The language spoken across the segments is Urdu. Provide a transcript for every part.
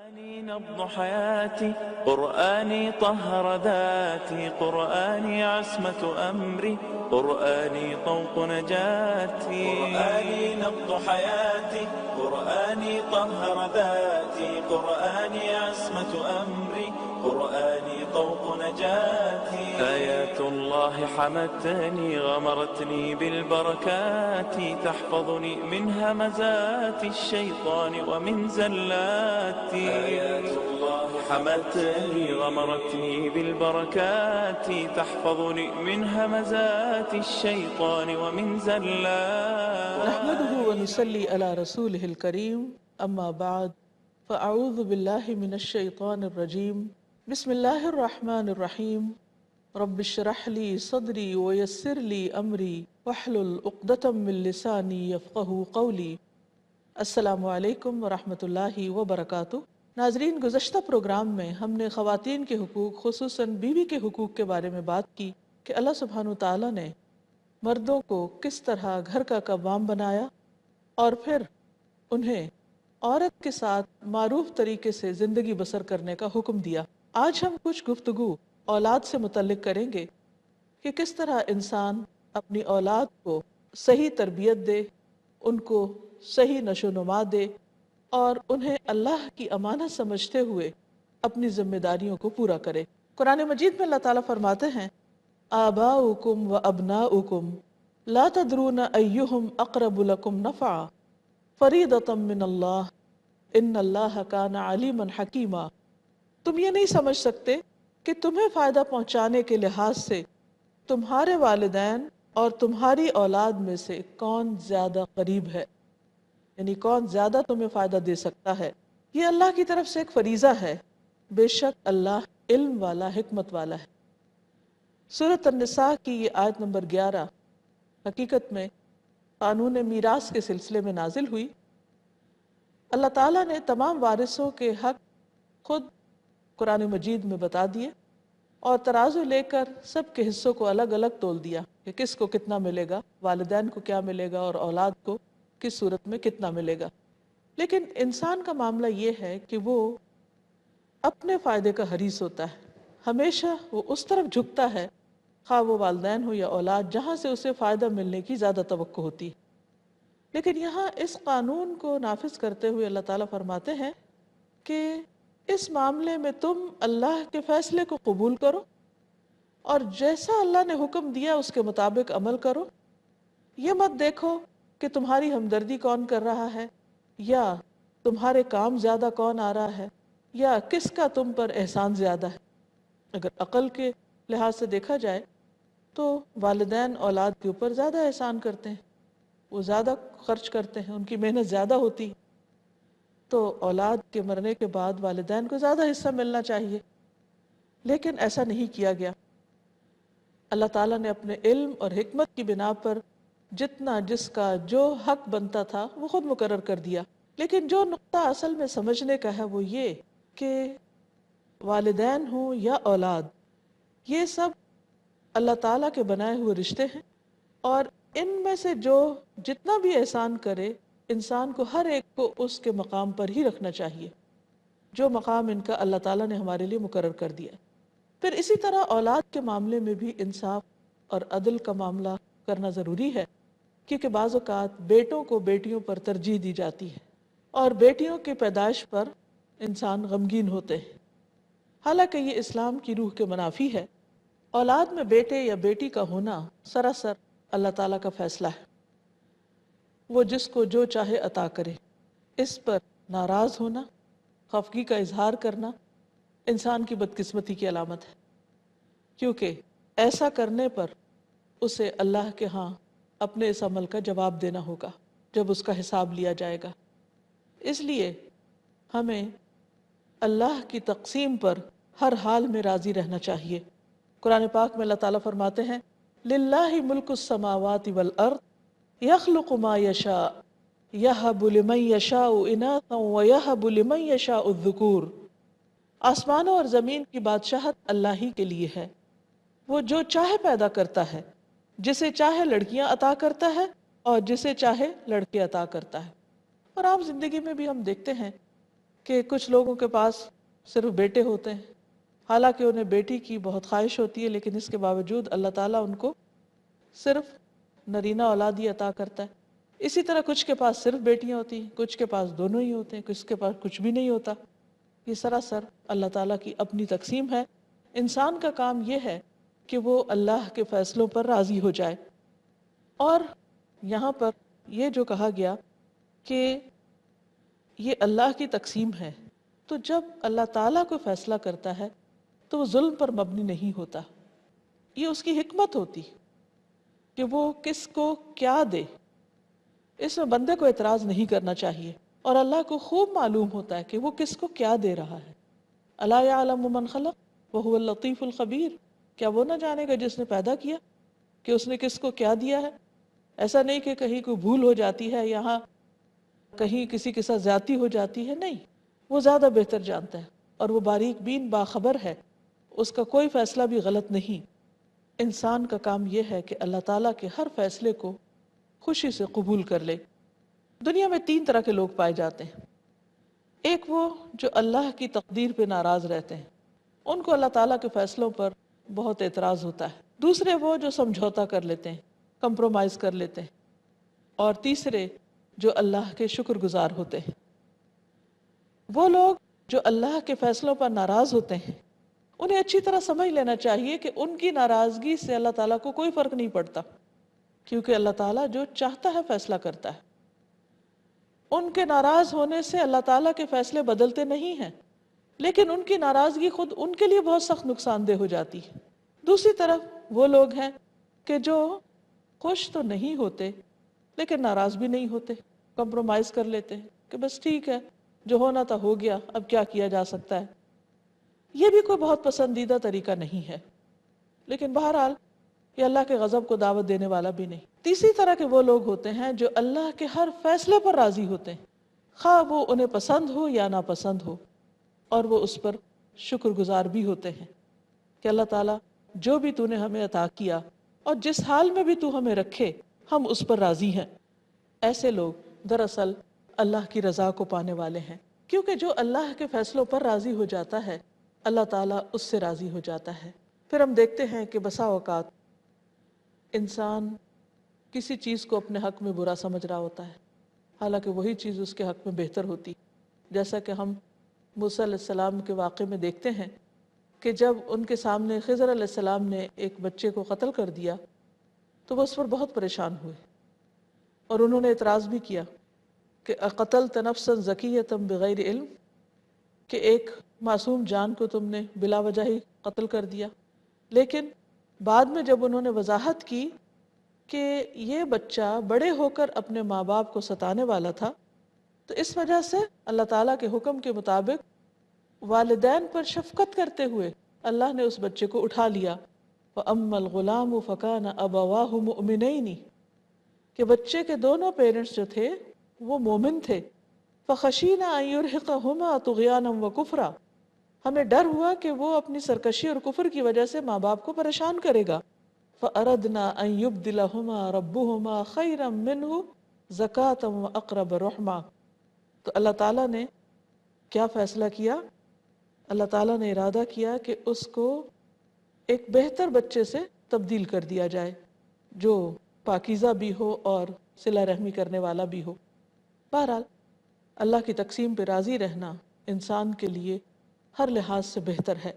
قرآني نبض حياتي، قرآني طهر ذاتي، قرآني عصمة أمري، قرآني طوق نجاتي. قرآني نبض حياتي، قرآني طهر ذاتي، قرآني عصمة أمري، قرآني طوق نجاتي. آيات الله حمتني غمرتني بالبركات، تحفظني من همزات الشيطان ومن زلاتي. آيات الله حمتني غمرتني بالبركات، تحفظني من همزات الشيطان ومن زلاتي. نحمده ونصلي على رسوله الكريم اما بعد فاعوذ بالله من الشيطان الرجيم بسم الله الرحمن الرحيم رب اشرح لي صدري ويسر لي امري واحلل عقدة من لساني يفقهوا قولي. السلام علیکم ورحمۃ اللہ وبرکاتہ. ناظرین، گزشتہ پروگرام میں ہم نے خواتین کے حقوق خصوصاً بیوی کے حقوق کے بارے میں بات کی کہ اللہ سبحانہ تعالیٰ نے مردوں کو کس طرح گھر کا قوام بنایا اور پھر انہیں عورت کے ساتھ معروف طریقے سے زندگی بسر کرنے کا حکم دیا. آج ہم کچھ گفتگو اولاد سے متعلق کریں گے کہ کس طرح انسان اپنی اولاد کو صحیح تربیت دے، ان کو صحیح نشو و نما دے اور انہیں اللہ کی امانت سمجھتے ہوئے اپنی ذمہ داریوں کو پورا کرے. قرآن مجید میں اللہ تعالیٰ فرماتے ہیں آباؤکم و ابناؤکم لا تدرون ایہم اقرب لکم نفعا فریضۃ من اللہ ان اللہ کان علیما حکیما. تم یہ نہیں سمجھ سکتے کہ تمہیں فائدہ پہنچانے کے لحاظ سے تمہارے والدین اور تمہاری اولاد میں سے کون زیادہ قریب ہے، یعنی کون زیادہ تمہیں فائدہ دے سکتا ہے. یہ اللہ کی طرف سے ایک فریضہ ہے. بے شک اللہ علم والا، حکمت والا ہے. سورۃ النساء کی یہ آیت نمبر 11 حقیقت میں قانون میراث کے سلسلے میں نازل ہوئی. اللہ تعالیٰ نے تمام وارثوں کے حق خود قرآن مجید میں بتا دیے اور ترازو لے کر سب کے حصوں کو الگ الگ تول دیا کہ کس کو کتنا ملے گا، والدین کو کیا ملے گا اور اولاد کو کس صورت میں کتنا ملے گا. لیکن انسان کا معاملہ یہ ہے کہ وہ اپنے فائدے کا حریص ہوتا ہے. ہمیشہ وہ اس طرف جھکتا ہے، خواہ وہ والدین ہو یا اولاد، جہاں سے اسے فائدہ ملنے کی زیادہ توقع ہوتی ہے. لیکن یہاں اس قانون کو نافذ کرتے ہوئے اللہ تعالیٰ فرماتے ہیں کہ اس معاملے میں تم اللہ کے فیصلے کو قبول کرو اور جیسا اللہ نے حکم دیا اس کے مطابق عمل کرو. یہ مت دیکھو کہ تمہاری ہمدردی کون کر رہا ہے یا تمہارے کام زیادہ کون آ رہا ہے یا کس کا تم پر احسان زیادہ ہے. اگر عقل کے لحاظ سے دیکھا جائے تو والدین اولاد کے اوپر زیادہ احسان کرتے ہیں، وہ زیادہ خرچ کرتے ہیں، ان کی محنت زیادہ ہوتی، تو اولاد کے مرنے کے بعد والدین کو زیادہ حصہ ملنا چاہیے. لیکن ایسا نہیں کیا گیا. اللہ تعالیٰ نے اپنے علم اور حکمت کی بنا پر جتنا جس کا جو حق بنتا تھا وہ خود مقرر کر دیا. لیکن جو نقطہ اصل میں سمجھنے کا ہے وہ یہ کہ والدین ہوں یا اولاد، یہ سب اللہ تعالیٰ کے بنائے ہوئے رشتے ہیں اور ان میں سے جو جتنا بھی احسان کرے انسان کو ہر ایک کو اس کے مقام پر ہی رکھنا چاہیے جو مقام ان کا اللہ تعالیٰ نے ہمارے لیے مقرر کر دیا. پھر اسی طرح اولاد کے معاملے میں بھی انصاف اور عدل کا معاملہ کرنا ضروری ہے، کیونکہ بعض اوقات بیٹوں کو بیٹیوں پر ترجیح دی جاتی ہے اور بیٹیوں کی پیدائش پر انسان غمگین ہوتے ہیں، حالانکہ یہ اسلام کی روح کے منافی ہے. اولاد میں بیٹے یا بیٹی کا ہونا سراسر اللہ تعالیٰ کا فیصلہ ہے. وہ جس کو جو چاہے عطا کرے. اس پر ناراض ہونا، خفگی کا اظہار کرنا انسان کی بدقسمتی کی علامت ہے، کیونکہ ایسا کرنے پر اسے اللہ کے ہاں اپنے اس عمل کا جواب دینا ہوگا جب اس کا حساب لیا جائے گا. اس لیے ہمیں اللہ کی تقسیم پر ہر حال میں راضی رہنا چاہیے. قرآن پاک میں اللہ تعالیٰ فرماتے ہیں للہ ملک السماوات والارض یخلق ما یشاء یہب لمن یشاء اناثا ویہب لمن یشاء الذکور. آسمانوں اور زمین کی بادشاہت اللہ ہی کے لیے ہے. وہ جو چاہے پیدا کرتا ہے، جسے چاہے لڑکیاں عطا کرتا ہے اور جسے چاہے لڑکے عطا کرتا ہے. اور عام زندگی میں بھی ہم دیکھتے ہیں کہ کچھ لوگوں کے پاس صرف بیٹے ہوتے ہیں، حالانکہ انہیں بیٹی کی بہت خواہش ہوتی ہے، لیکن اس کے باوجود اللہ تعالیٰ ان کو صرف نرینہ اولاد ہی عطا کرتا ہے۔ اسی طرح کچھ کے پاس صرف بیٹیاں ہوتی ہیں، کچھ کے پاس دونوں ہی ہوتے ہیں، کچھ کے پاس کچھ بھی نہیں ہوتا۔ یہ سراسر اللہ تعالیٰ کی اپنی تقسیم ہے۔ انسان کا کام یہ ہے کہ وہ اللہ کے فیصلوں پر راضی ہو جائے۔ اور یہاں پر یہ جو کہا گیا کہ یہ اللہ کی تقسیم ہے، تو جب اللہ تعالیٰ کو فیصلہ کرتا ہے تو وہ ظلم پر مبنی نہیں ہوتا، یہ اس کی حکمت ہوتی کہ وہ کس کو کیا دے، اس میں بندے کو اعتراض نہیں کرنا چاہیے، اور اللہ کو خوب معلوم ہوتا ہے کہ وہ کس کو کیا دے رہا ہے۔ الا یعلم من خلق وهو اللطیف الخبیر، کیا وہ نہ جانے گا جس نے پیدا کیا کہ اس نے کس کو کیا دیا ہے؟ ایسا نہیں کہ کہیں کوئی بھول ہو جاتی ہے، یہاں کہیں کسی کے ساتھ زیادتی ہو جاتی ہے، نہیں، وہ زیادہ بہتر جانتا ہے اور وہ باریک بین باخبر ہے، اس کا کوئی فیصلہ بھی غلط نہیں۔ انسان کا کام یہ ہے کہ اللہ تعالیٰ کے ہر فیصلے کو خوشی سے قبول کر لے۔ دنیا میں 3 طرح کے لوگ پائے جاتے ہیں۔ ایک وہ جو اللہ کی تقدیر پہ ناراض رہتے ہیں، ان کو اللہ تعالیٰ کے فیصلوں پر بہت اعتراض ہوتا ہے۔ دوسرے وہ جو سمجھوتا کر لیتے ہیں، کمپرومائز کر لیتے ہیں۔ اور تیسرے جو اللہ کے شکر گزار ہوتے ہیں۔ وہ لوگ جو اللہ کے فیصلوں پر ناراض ہوتے ہیں، انہیں اچھی طرح سمجھ لینا چاہیے کہ ان کی ناراضگی سے اللہ تعالیٰ کو کوئی فرق نہیں پڑتا، کیونکہ اللہ تعالیٰ جو چاہتا ہے فیصلہ کرتا ہے۔ ان کے ناراض ہونے سے اللہ تعالیٰ کے فیصلے بدلتے نہیں ہیں، لیکن ان کی ناراضگی خود ان کے لیے بہت سخت نقصان دہ ہو جاتی ہے۔ دوسری طرف وہ لوگ ہیں کہ جو خوش تو نہیں ہوتے لیکن ناراض بھی نہیں ہوتے، کمپرومائز کر لیتے ہیں کہ بس ٹھیک ہے، جو ہونا تھا ہو گیا، اب کیا کیا جا سکتا ہے۔ یہ بھی کوئی بہت پسندیدہ طریقہ نہیں ہے، لیکن بہرحال یہ اللہ کے غضب کو دعوت دینے والا بھی نہیں۔ تیسری طرح کے وہ لوگ ہوتے ہیں جو اللہ کے ہر فیصلے پر راضی ہوتے ہیں، خواہ وہ انہیں پسند ہو یا ناپسند ہو، اور وہ اس پر شکر گزار بھی ہوتے ہیں کہ اللہ تعالیٰ جو بھی تو نے ہمیں عطا کیا اور جس حال میں بھی تو ہمیں رکھے، ہم اس پر راضی ہیں۔ ایسے لوگ دراصل اللہ کی رضا کو پانے والے ہیں، کیونکہ جو اللہ کے فیصلوں پر راضی ہو جاتا ہے اللہ تعالیٰ اس سے راضی ہو جاتا ہے۔ پھر ہم دیکھتے ہیں کہ بسا اوقات انسان کسی چیز کو اپنے حق میں برا سمجھ رہا ہوتا ہے، حالانکہ وہی چیز اس کے حق میں بہتر ہوتی، جیسا کہ ہم موسیٰ علیہ السلام کے واقعے میں دیکھتے ہیں کہ جب ان کے سامنے خضر علیہ السلام نے ایک بچے کو قتل کر دیا تو وہ اس پر بہت پریشان ہوئے، اور انہوں نے اعتراض بھی کیا کہ اقتلت نفسا زکیۃ بغیر علم، کہ ایک معصوم جان کو تم نے بلا وجہ ہی قتل کر دیا۔ لیکن بعد میں جب انہوں نے وضاحت کی کہ یہ بچہ بڑے ہو کر اپنے ماں باپ کو ستانے والا تھا، تو اس وجہ سے اللہ تعالیٰ کے حکم کے مطابق والدین پر شفقت کرتے ہوئے اللہ نے اس بچے کو اٹھا لیا۔ وَأَمَّا الْغُلَامُ فَكَانَ أَبَوَاهُ مُؤْمِنَيْنِ، کہ بچے کے دونوں پیرنٹس جو تھے وہ مومن تھے۔ فَخَشِينَا أَن يُرْهِقَهُمَا طُغْيَانًا وَكُفْرًا، ہمیں ڈر ہوا کہ وہ اپنی سرکشی اور کفر کی وجہ سے ماں باپ کو پریشان کرے گا۔ فَأَرَدْنَا أَن يُبْدِلَهُمَا رَبُّهُمَا خَيْرًا مِّنْهُ زَكَاةً وَأَقْرَبَ رُحْمًا، تو اللہ تعالیٰ نے کیا فیصلہ کیا؟ اللہ تعالیٰ نے ارادہ کیا کہ اس کو ایک بہتر بچے سے تبدیل کر دیا جائے جو پاکیزہ بھی ہو اور صلہ رحمی کرنے والا بھی ہو۔ بہرحال اللہ کی تقسیم پہ راضی رہنا انسان کے لیے ہر لحاظ سے بہتر ہے۔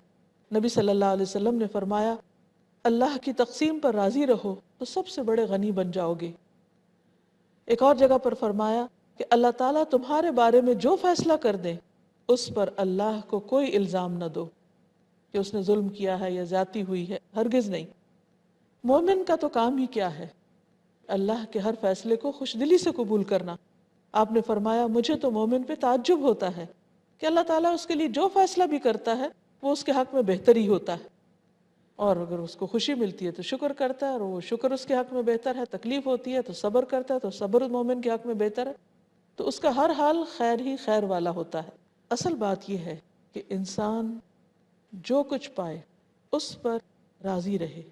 نبی صلی اللہ علیہ وسلم نے فرمایا اللہ کی تقسیم پر راضی رہو تو سب سے بڑے غنی بن جاؤ گے۔ ایک اور جگہ پر فرمایا کہ اللہ تعالیٰ تمہارے بارے میں جو فیصلہ کر دے اس پر اللہ کو کوئی الزام نہ دو کہ اس نے ظلم کیا ہے یا زیادتی ہوئی ہے، ہرگز نہیں۔ مومن کا تو کام ہی کیا ہے؟ اللہ کے ہر فیصلے کو خوش دلی سے قبول کرنا۔ آپ نے فرمایا مجھے تو مومن پہ تعجب ہوتا ہے کہ اللہ تعالیٰ اس کے لیے جو فیصلہ بھی کرتا ہے وہ اس کے حق میں بہتر ہی ہوتا ہے، اور اگر اس کو خوشی ملتی ہے تو شکر کرتا ہے، اور وہ شکر اس کے حق میں بہتر ہے، تکلیف ہوتی ہے تو صبر کرتا ہے تو صبر مومن کے حق میں بہتر ہے، تو اس کا ہر حال خیر ہی خیر والا ہوتا ہے۔ اصل بات یہ ہے کہ انسان جو کچھ پائے اس پر راضی رہے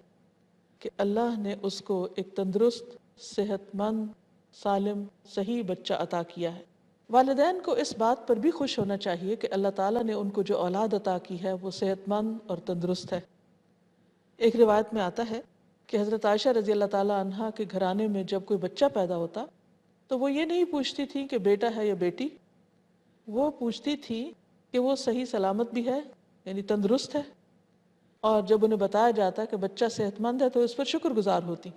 کہ اللہ نے اس کو ایک تندرست، صحت مند، سالم، صحیح بچہ عطا کیا ہے۔ والدین کو اس بات پر بھی خوش ہونا چاہیے کہ اللہ تعالیٰ نے ان کو جو اولاد عطا کی ہے وہ صحت مند اور تندرست ہے۔ ایک روایت میں آتا ہے کہ حضرت عائشہ رضی اللہ تعالیٰ عنہا کے گھرانے میں جب کوئی بچہ پیدا ہوتا تو وہ یہ نہیں پوچھتی تھی کہ بیٹا ہے یا بیٹی، وہ پوچھتی تھی کہ وہ صحیح سلامت بھی ہے، یعنی تندرست ہے، اور جب انہیں بتایا جاتا کہ بچہ صحت مند ہے تو اس پر شکر گزار ہوتی۔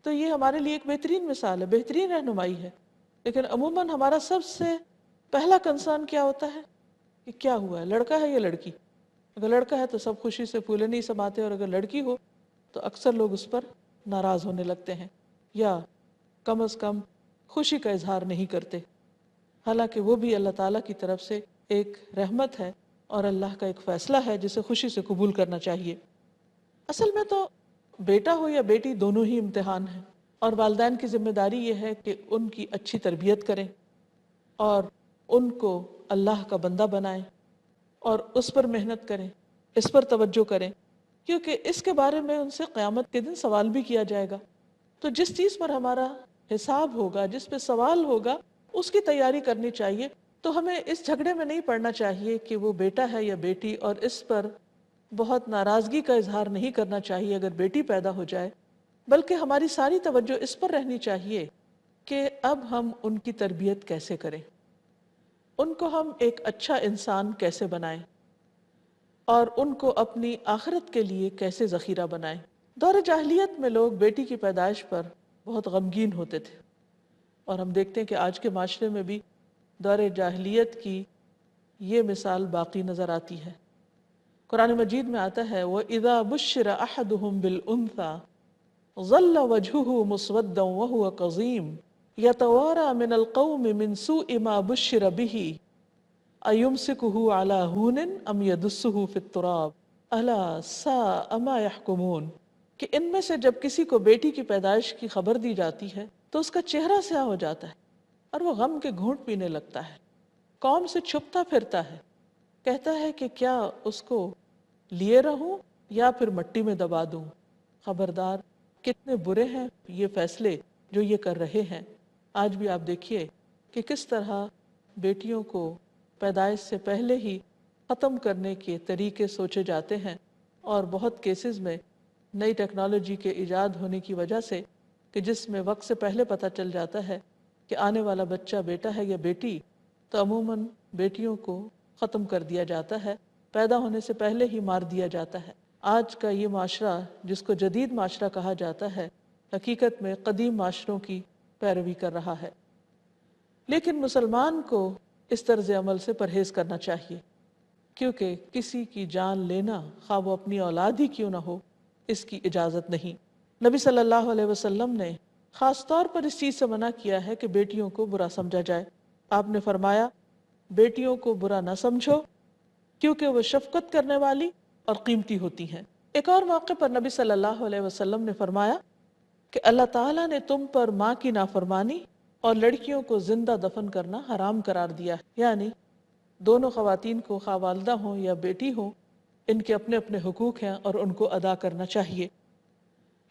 تو یہ ہمارے لیے ایک بہترین مثال ہے، بہترین رہنمائی ہے۔ لیکن عموماً ہمارا سب سے پہلا کنسرن کیا ہوتا ہے کہ کیا ہوا ہے، لڑکا ہے یا لڑکی؟ اگر لڑکا ہے تو سب خوشی سے پھولے نہیں سماتے، اور اگر لڑکی ہو تو اکثر لوگ اس پر ناراض ہونے لگتے ہیں یا کم از کم خوشی کا اظہار نہیں کرتے، حالانکہ وہ بھی اللہ تعالیٰ کی طرف سے ایک رحمت ہے اور اللہ کا ایک فیصلہ ہے جسے خوشی سے قبول کرنا چاہیے۔ اصل میں تو بیٹا ہو یا بیٹی دونوں ہی امتحان ہیں، اور والدین کی ذمہ داری یہ ہے کہ ان کی اچھی تربیت کریں اور ان کو اللہ کا بندہ بنائیں اور اس پر محنت کریں، اس پر توجہ کریں، کیونکہ اس کے بارے میں ان سے قیامت کے دن سوال بھی کیا جائے گا۔ تو جس چیز پر ہمارا حساب ہوگا، جس پہ سوال ہوگا، اس کی تیاری کرنی چاہیے۔ تو ہمیں اس جھگڑے میں نہیں پڑنا چاہیے کہ وہ بیٹا ہے یا بیٹی، اور اس پر بہت ناراضگی کا اظہار نہیں کرنا چاہیے اگر بیٹی پیدا ہو جائے، بلکہ ہماری ساری توجہ اس پر رہنی چاہیے کہ اب ہم ان کی تربیت کیسے کریں، ان کو ہم ایک اچھا انسان کیسے بنائیں، اور ان کو اپنی آخرت کے لیے کیسے ذخیرہ بنائیں۔ دور جاہلیت میں لوگ بیٹی کی پیدائش پر بہت غمگین ہوتے تھے، اور ہم دیکھتے ہیں کہ آج کے معاشرے میں بھی دور جاہلیت کی یہ مثال باقی نظر آتی ہے۔ قرآن مجید میں آتا ہے وَإِذَا بُشِّرَ أَحَدُهُمْ بِالْأُنثَىٰ ظَلَّ وَجْهُهُ مُسْوَدًّا وَهُوَ كَظِيمٌ يَتَوَارَىٰ مِنَ الْقَوْمِ مِنْ سُوءِ مَا بُشِّرَ بِهِ أَيُمْسِكُهُ عَلَىٰ هُونٍ أَمْ يَدُسُّهُ فِي التُّرَابِ أَلَا سَاءَ مَا يَحْكُمُونَ کہ ان میں سے جب کسی کو بیٹی کی پیدائش کی خبر دی جاتی ہے تو اس کا چہرہ سیاہ ہو جاتا ہے اور وہ غم کے گھونٹ پینے لگتا ہے، قوم سے چھپتا پھرتا ہے، کہتا ہے کہ کیا اس کو لیے رہوں یا پھر مٹی میں دبا دوں۔ خبردار کتنے برے ہیں یہ فیصلے جو یہ کر رہے ہیں۔ آج بھی آپ دیکھیے کہ کس طرح بیٹیوں کو پیدائش سے پہلے ہی ختم کرنے کے طریقے سوچے جاتے ہیں، اور بہت کیسز میں نئی ٹیکنالوجی کے ایجاد ہونے کی وجہ سے کہ جس میں وقت سے پہلے پتہ چل جاتا ہے کہ آنے والا بچہ بیٹا ہے یا بیٹی، تو عموماً بیٹیوں کو ختم کر دیا جاتا ہے، پیدا ہونے سے پہلے ہی مار دیا جاتا ہے۔ آج کا یہ معاشرہ جس کو جدید معاشرہ کہا جاتا ہے، حقیقت میں قدیم معاشروں کی پیروی کر رہا ہے۔ لیکن مسلمان کو اس طرز عمل سے پرہیز کرنا چاہیے، کیونکہ کسی کی جان لینا خواہ وہ اپنی اولاد ہی کیوں نہ ہو، اس کی اجازت نہیں۔ نبی صلی اللہ علیہ وسلم نے خاص طور پر اس چیز سے منع کیا ہے کہ بیٹیوں کو برا سمجھا جائے۔ آپ نے فرمایا بیٹیوں کو برا نہ سمجھو کیونکہ وہ شفقت کرنے والی اور قیمتی ہوتی ہیں۔ ایک اور موقع پر نبی صلی اللہ علیہ وسلم نے فرمایا کہ اللہ تعالیٰ نے تم پر ماں کی نافرمانی اور لڑکیوں کو زندہ دفن کرنا حرام قرار دیا ہے، یعنی دونوں خواتین کو خواہ والدہ ہوں یا بیٹی ہوں، ان کے اپنے اپنے حقوق ہیں اور ان کو ادا کرنا چاہیے۔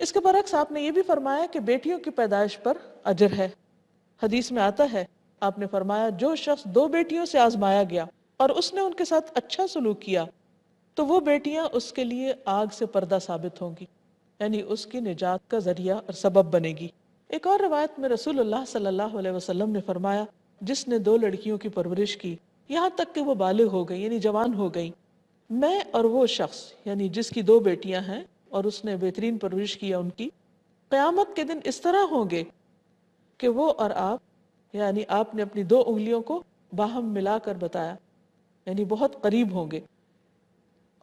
اس کے برعکس آپ نے یہ بھی فرمایا کہ بیٹیوں کی پیدائش پر اجر ہے۔ حدیث میں آتا ہے، آپ نے فرمایا جو شخص 2 بیٹیوں سے آزمایا گیا اور اس نے ان کے ساتھ اچھا سلوک کیا تو وہ بیٹیاں اس کے لیے آگ سے پردہ ثابت ہوں گی، یعنی اس کی نجات کا ذریعہ اور سبب بنے گی۔ ایک اور روایت میں رسول اللہ صلی اللہ علیہ وسلم نے فرمایا جس نے 2 لڑکیوں کی پرورش کی یہاں تک کہ وہ بالغ ہو گئی، یعنی جوان ہو گئی، میں اور وہ شخص یعنی جس کی 2 بیٹیاں ہیں اور اس نے بہترین پرورش کیا ان کی، قیامت کے دن اس طرح ہوں گے کہ وہ اور آپ، یعنی آپ نے اپنی 2 انگلیوں کو باہم ملا کر بتایا، یعنی بہت قریب ہوں گے۔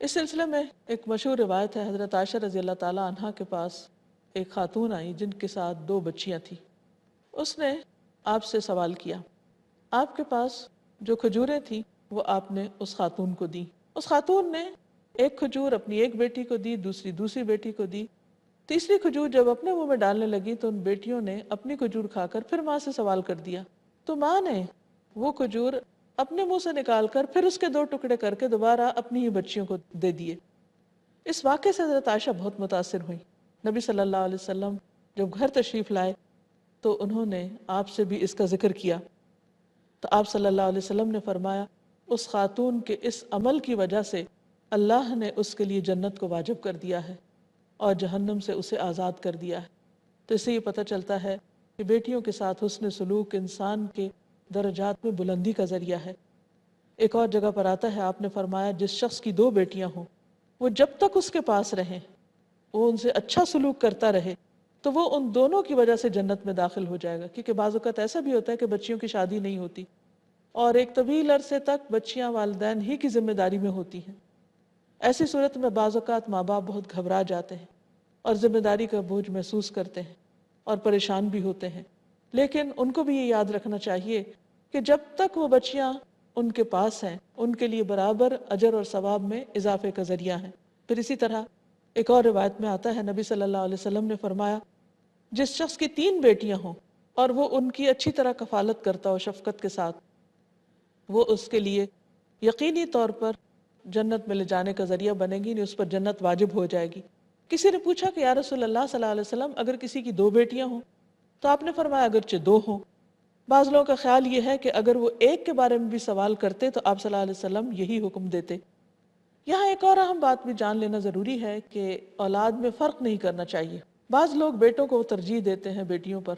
اس سلسلے میں ایک مشہور روایت ہے، حضرت عائشہ رضی اللہ تعالی عنہا کے پاس ایک خاتون آئی جن کے ساتھ 2 بچیاں تھیں۔ اس نے آپ سے سوال کیا، آپ کے پاس جو کھجوریں تھیں وہ آپ نے اس خاتون کو دی۔ اس خاتون نے ایک کھجور اپنی ایک بیٹی کو دی، دوسری بیٹی کو دی، تیسری کھجور جب اپنے منہ میں ڈالنے لگی تو ان بیٹیوں نے اپنی کھجور کھا کر پھر ماں سے سوال کر دیا، تو ماں نے وہ کھجور اپنے منہ سے نکال کر پھر اس کے 2 ٹکڑے کر کے دوبارہ اپنی ہی بچیوں کو دے دیے۔ اس واقعے سے حضرت عائشہ بہت متاثر ہوئی۔ نبی صلی اللہ علیہ وسلم جب گھر تشریف لائے تو انہوں نے آپ سے بھی اس کا ذکر کیا۔ تو آپ صلی اللہ علیہ وسلم نے فرمایا اس خاتون کے اس عمل کی وجہ سے اللہ نے اس کے لیے جنت کو واجب کر دیا ہے اور جہنم سے اسے آزاد کر دیا ہے۔ تو اس سے یہ پتہ چلتا ہے کہ بیٹیوں کے ساتھ حسن سلوک انسان کے درجات میں بلندی کا ذریعہ ہے۔ ایک اور جگہ پر آتا ہے، آپ نے فرمایا جس شخص کی 2 بیٹیاں ہوں وہ جب تک اس کے پاس رہیں، وہ ان سے اچھا سلوک کرتا رہے، تو وہ ان دونوں کی وجہ سے جنت میں داخل ہو جائے گا۔ کیونکہ بعض اوقات ایسا بھی ہوتا ہے کہ بچیوں کی شادی نہیں ہوتی اور ایک طویل عرصے تک بچیاں والدین ہی کی ذمہ داری میں ہوتی ہیں۔ ایسی صورت میں بعض اوقات ماں باپ بہت گھبرا جاتے ہیں اور ذمہ داری کا بوجھ محسوس کرتے ہیں اور پریشان بھی ہوتے ہیں، لیکن ان کو بھی یہ یاد رکھنا چاہیے کہ جب تک وہ بچیاں ان کے پاس ہیں ان کے لیے برابر اجر اور ثواب میں اضافے کا ذریعہ ہیں۔ پھر اسی طرح ایک اور روایت میں آتا ہے، نبی صلی اللہ علیہ وسلم نے فرمایا جس شخص کی 3 بیٹیاں ہوں اور وہ ان کی اچھی طرح کفالت کرتا ہو شفقت کے ساتھ، وہ اس کے لیے یقینی طور پر جنت میں لے جانے کا ذریعہ بنے گی، نہیں اس پر جنت واجب ہو جائے گی۔ کسی نے پوچھا کہ یا رسول اللہ صلی اللہ علیہ وسلم اگر کسی کی 2 بیٹیاں ہوں؟ تو آپ نے فرمایا اگرچہ 2 ہوں۔ بعض لوگوں کا خیال یہ ہے کہ اگر وہ ایک کے بارے میں بھی سوال کرتے تو آپ صلی اللہ علیہ وسلم یہی حکم دیتے۔ یہاں ایک اور اہم بات بھی جان لینا ضروری ہے کہ اولاد میں فرق نہیں کرنا چاہیے۔ بعض لوگ بیٹوں کو ترجیح دیتے ہیں بیٹیوں پر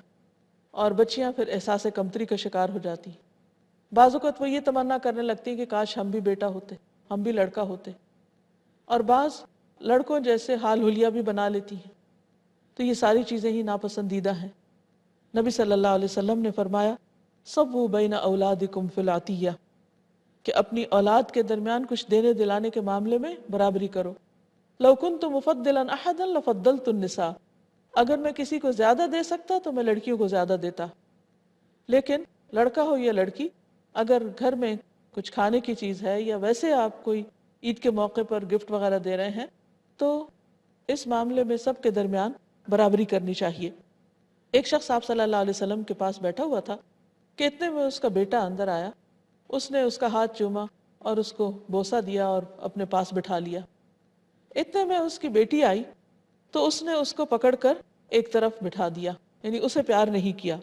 اور بچیاں پھر احساس کمتری کا شکار ہو جاتی۔ بعض اوقات وہ یہ تمنا کرنے لگتی ہیں کہ کاش ہم بھی بیٹا ہوتے، ہم بھی لڑکا ہوتے، اور بعض لڑکوں جیسے حال حلیہ بھی بنا لیتی ہیں۔ تو یہ ساری چیزیں ہی ناپسندیدہ ہیں۔ نبی صلی اللہ علیہ وسلم نے فرمایا سووا بین اولادکم فی العطیہ، کہ اپنی اولاد کے درمیان کچھ دینے دلانے کے معاملے میں برابری کرو۔ لو کنت مفضلا احدا لفضلت النساء، اگر میں کسی کو زیادہ دے سکتا تو میں لڑکیوں کو زیادہ دیتا، لیکن لڑکا ہو یا لڑکی، اگر گھر میں کچھ کھانے کی چیز ہے یا ویسے آپ کوئی عید کے موقع پر گفٹ وغیرہ دے رہے ہیں تو اس معاملے میں سب کے درمیان برابری کرنی چاہیے۔ ایک شخص آپ صلی اللہ علیہ وسلم کے پاس بیٹھا ہوا تھا کہ اتنے میں اس کا بیٹا اندر آیا، اس نے اس کا ہاتھ چوما اور اس کو بوسہ دیا اور اپنے پاس بٹھا لیا۔ اتنے میں اس کی بیٹی آئی تو اس نے اس کو پکڑ کر ایک طرف بٹھا دیا، یعنی اسے پیار نہیں کیا۔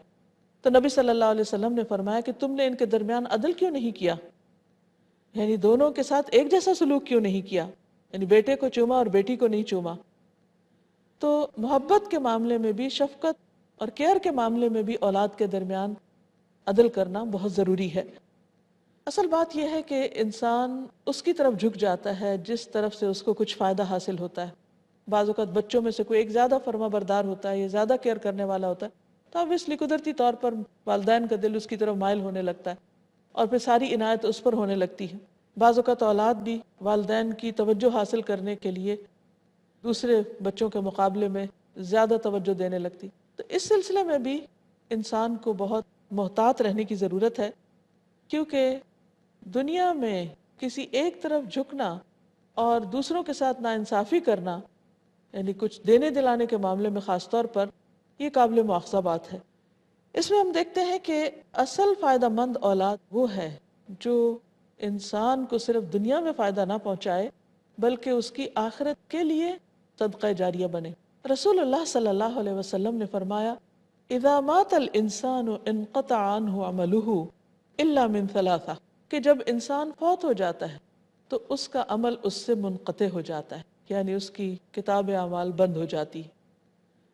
تو نبی صلی اللہ علیہ وسلم نے فرمایا کہ تم نے ان کے درمیان عدل کیوں نہیں کیا، یعنی دونوں کے ساتھ ایک جیسا سلوک کیوں نہیں کیا، یعنی بیٹے کو چوما اور بیٹی کو نہیں چوما۔ تو محبت کے معاملے میں بھی، شفقت اور کیئر کے معاملے میں بھی اولاد کے درمیان عدل کرنا بہت ضروری ہے۔ اصل بات یہ ہے کہ انسان اس کی طرف جھک جاتا ہے جس طرف سے اس کو کچھ فائدہ حاصل ہوتا ہے۔ بعض اوقات بچوں میں سے کوئی ایک زیادہ فرما بردار ہوتا ہے یا زیادہ کیئر کرنے والا ہوتا ہے تو اب اس لیے قدرتی طور پر والدین کا دل اس کی طرف مائل ہونے لگتا ہے اور پھر ساری عنایت اس پر ہونے لگتی ہے۔ بعض اوقات اولاد بھی والدین کی توجہ حاصل کرنے کے لیے دوسرے بچوں کے مقابلے میں زیادہ توجہ دینے لگتی۔ تو اس سلسلے میں بھی انسان کو بہت محتاط رہنے کی ضرورت ہے، کیونکہ دنیا میں کسی ایک طرف جھکنا اور دوسروں کے ساتھ ناانصافی کرنا، یعنی کچھ دینے دلانے کے معاملے میں خاص طور پر، یہ قابل مواخذہ بات ہے۔ اس میں ہم دیکھتے ہیں کہ اصل فائدہ مند اولاد وہ ہے جو انسان کو صرف دنیا میں فائدہ نہ پہنچائے بلکہ اس کی آخرت کے لیے صدقہ جاریہ بنے۔ رسول اللہ صلی اللہ علیہ وسلم نے فرمایا اذا مات الانسان انقطع عنہ عملہ الا من ثلاثہ، کہ جب انسان فوت ہو جاتا ہے تو اس کا عمل اس سے منقطع ہو جاتا ہے، یعنی اس کی کتاب اعمال بند ہو جاتی ہے۔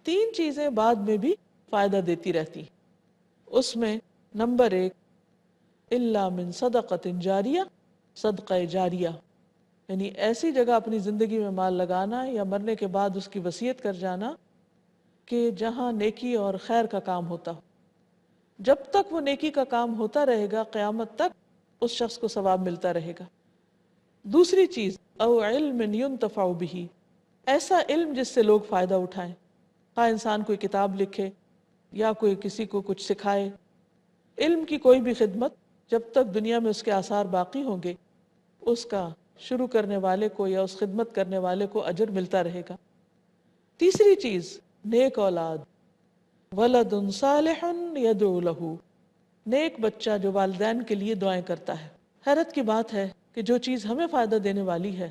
3 چیزیں بعد میں بھی فائدہ دیتی رہتی، اس میں نمبر 1 الا من صدقۃ جاریہ، صدقہ جاریہ، یعنی ایسی جگہ اپنی زندگی میں مال لگانا یا مرنے کے بعد اس کی وصیت کر جانا کہ جہاں نیکی اور خیر کا کام ہوتا ہو۔ جب تک وہ نیکی کا کام ہوتا رہے گا قیامت تک اس شخص کو ثواب ملتا رہے گا۔ دوسری چیز او علم ينتفع به، ایسا علم جس سے لوگ فائدہ اٹھائیں، خواہ انسان کوئی کتاب لکھے یا کوئی کسی کو کچھ سکھائے۔ علم کی کوئی بھی خدمت جب تک دنیا میں اس کے آثار باقی ہوں گے اس کا شروع کرنے والے کو یا اس خدمت کرنے والے کو اجر ملتا رہے گا۔ تیسری چیز نیک اولاد، ولد صالح یدعو لہ، نیک بچہ جو والدین کے لیے دعائیں کرتا ہے۔ حیرت کی بات ہے کہ جو چیز ہمیں فائدہ دینے والی ہے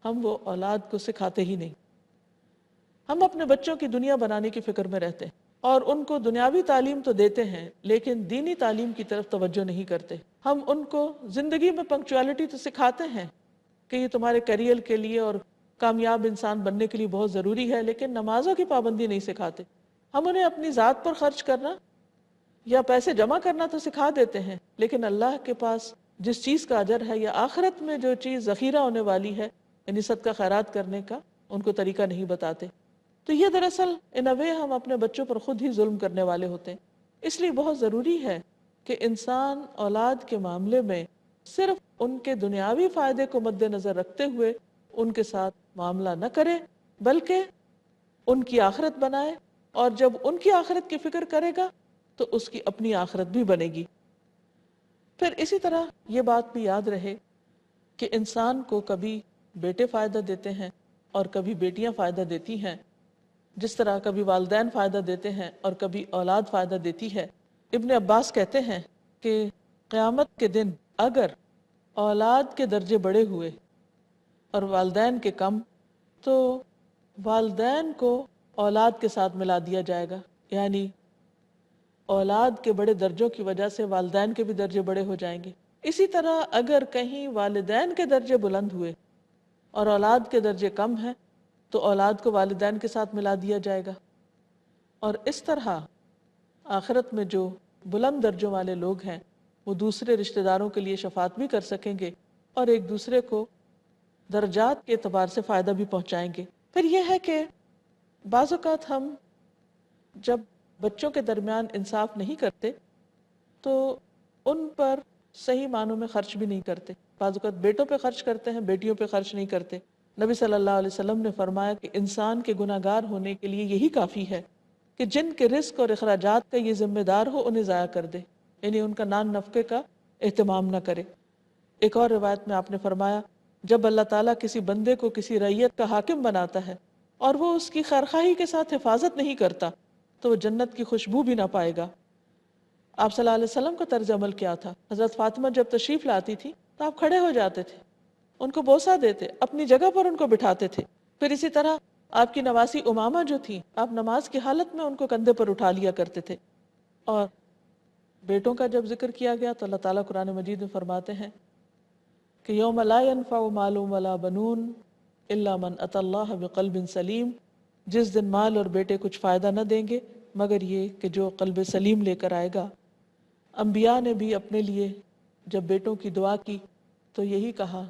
ہم وہ اولاد کو سکھاتے ہی نہیں۔ ہم اپنے بچوں کی دنیا بنانے کی فکر میں رہتے ہیں اور ان کو دنیاوی تعلیم تو دیتے ہیں لیکن دینی تعلیم کی طرف توجہ نہیں کرتے. ہم ان کو زندگی میں پنکچوالٹی تو سکھاتے ہیں کہ یہ تمہارے کیریئر کے لیے اور کامیاب انسان بننے کے لیے بہت ضروری ہے، لیکن نمازوں کی پابندی نہیں سکھاتے. ہم انہیں اپنی ذات پر خرچ کرنا یا پیسے جمع کرنا تو سکھا دیتے ہیں، لیکن اللہ کے پاس جس چیز کا اجر ہے یا آخرت میں جو چیز ذخیرہ ہونے والی ہے، یعنی صدقہ خیرات کرنے کا، ان کو طریقہ نہیں بتاتے. تو یہ دراصل ان وے ہم اپنے بچوں پر خود ہی ظلم کرنے والے ہوتے ہیں. اس لیے بہت ضروری ہے کہ انسان اولاد کے معاملے میں صرف ان کے دنیاوی فائدے کو مد نظر رکھتے ہوئے ان کے ساتھ معاملہ نہ کرے، بلکہ ان کی آخرت بنائے، اور جب ان کی آخرت کی فکر کرے گا تو اس کی اپنی آخرت بھی بنے گی. پھر اسی طرح یہ بات بھی یاد رہے کہ انسان کو کبھی بیٹے فائدہ دیتے ہیں اور کبھی بیٹیاں فائدہ دیتی ہیں، جس طرح کبھی والدین فائدہ دیتے ہیں اور کبھی اولاد فائدہ دیتی ہے. ابن عباس کہتے ہیں کہ قیامت کے دن اگر اولاد کے درجے بڑے ہوئے اور والدین کے کم، تو والدین کو اولاد کے ساتھ ملا دیا جائے گا، یعنی اولاد کے بڑے درجوں کی وجہ سے والدین کے بھی درجے بڑے ہو جائیں گے. اسی طرح اگر کہیں والدین کے درجے بلند ہوئے اور اولاد کے درجے کم ہیں تو اولاد کو والدین کے ساتھ ملا دیا جائے گا. اور اس طرح آخرت میں جو بلند درجوں والے لوگ ہیں وہ دوسرے رشتہ داروں کے لیے شفاعت بھی کر سکیں گے اور ایک دوسرے کو درجات کے اعتبار سے فائدہ بھی پہنچائیں گے. پھر یہ ہے کہ بعض اوقات ہم جب بچوں کے درمیان انصاف نہیں کرتے تو ان پر صحیح معنوں میں خرچ بھی نہیں کرتے. بعض اوقات بیٹوں پہ خرچ کرتے ہیں، بیٹیوں پہ خرچ نہیں کرتے. نبی صلی اللہ علیہ وسلم نے فرمایا کہ انسان کے گناہگار ہونے کے لیے یہی کافی ہے کہ جن کے رزق اور اخراجات کا یہ ذمہ دار ہو انہیں ضائع کر دے، یعنی ان کا نان نفقے کا اہتمام نہ کرے. ایک اور روایت میں آپ نے فرمایا جب اللہ تعالیٰ کسی بندے کو کسی رعیت کا حاکم بناتا ہے اور وہ اس کی خیرخواہی کے ساتھ حفاظت نہیں کرتا تو وہ جنت کی خوشبو بھی نہ پائے گا. آپ صلی اللہ علیہ وسلم کا طرز عمل کیا تھا؟ حضرت فاطمہ جب تشریف لاتی تھی تو آپ کھڑے ہو جاتے تھے، ان کو بوسہ دیتے، اپنی جگہ پر ان کو بٹھاتے تھے. پھر اسی طرح آپ کی نواسی امامہ جو تھی، آپ نماز کی حالت میں ان کو کندھے پر اٹھا لیا کرتے تھے. اور بیٹوں کا جب ذکر کیا گیا تو اللہ تعالیٰ قرآن مجید میں فرماتے ہیں کہ یوم لا ينفع مال ولا بنون الا من اتى اللہ بقلب سلیم، جس دن مال اور بیٹے کچھ فائدہ نہ دیں گے مگر یہ کہ جو قلب سلیم لے کر آئے گا. انبیاء نے بھی اپنے لیے جب بیٹوں کی دعا کی تو یہی کہا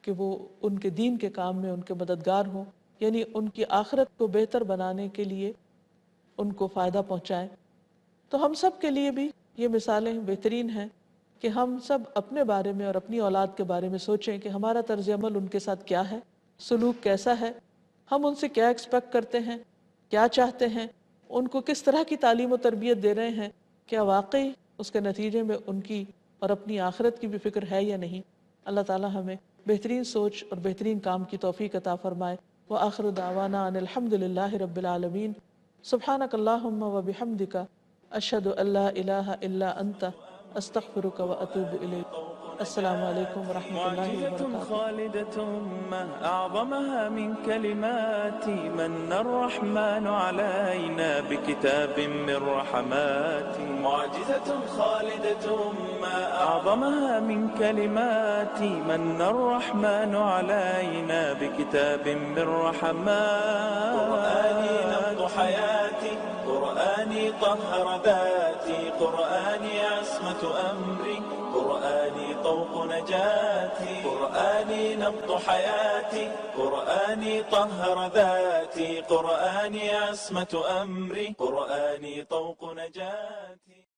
کہ وہ ان کے دین کے کام میں ان کے مددگار ہوں، یعنی ان کی آخرت کو بہتر بنانے کے لیے ان کو فائدہ پہنچائیں. تو ہم سب کے لیے بھی یہ مثالیں بہترین ہیں کہ ہم سب اپنے بارے میں اور اپنی اولاد کے بارے میں سوچیں کہ ہمارا طرز عمل ان کے ساتھ کیا ہے، سلوک کیسا ہے، ہم ان سے کیا ایکسپیکٹ کرتے ہیں، کیا چاہتے ہیں، ان کو کس طرح کی تعلیم و تربیت دے رہے ہیں، کیا واقعی اس کے نتیجے میں ان کی اور اپنی آخرت کی بھی فکر ہے یا نہیں. اللہ تعالیٰ ہمیں بہترین سوچ اور بہترین کام کی توفیق عطا فرمائے. وآخر دعوانا ان الحمد للہ رب العالمین. سبحانک اللہم وبحمدک اشہد ان لا الہ الا انت استغفرک واتوب الیک. السلام علیکم ورحمۃ اللہ معجزة وبرکاتہ. خالدة ما أعظمها من كلمات من الرحمن علينا بكتاب من رحمات. معجزة خالدة ما أعظمها من كلمات من الرحمن علينا بكتاب من رحمات. قرآني نبض حياتي، قرآني طهر ذاتي، قرآني عصمة أمري، قرآني طوق نجاتي، قرآني نبض حياتي، قرآني طهر ذاتي، قرآني عصمة أمري، قرآني طوق نجاتي.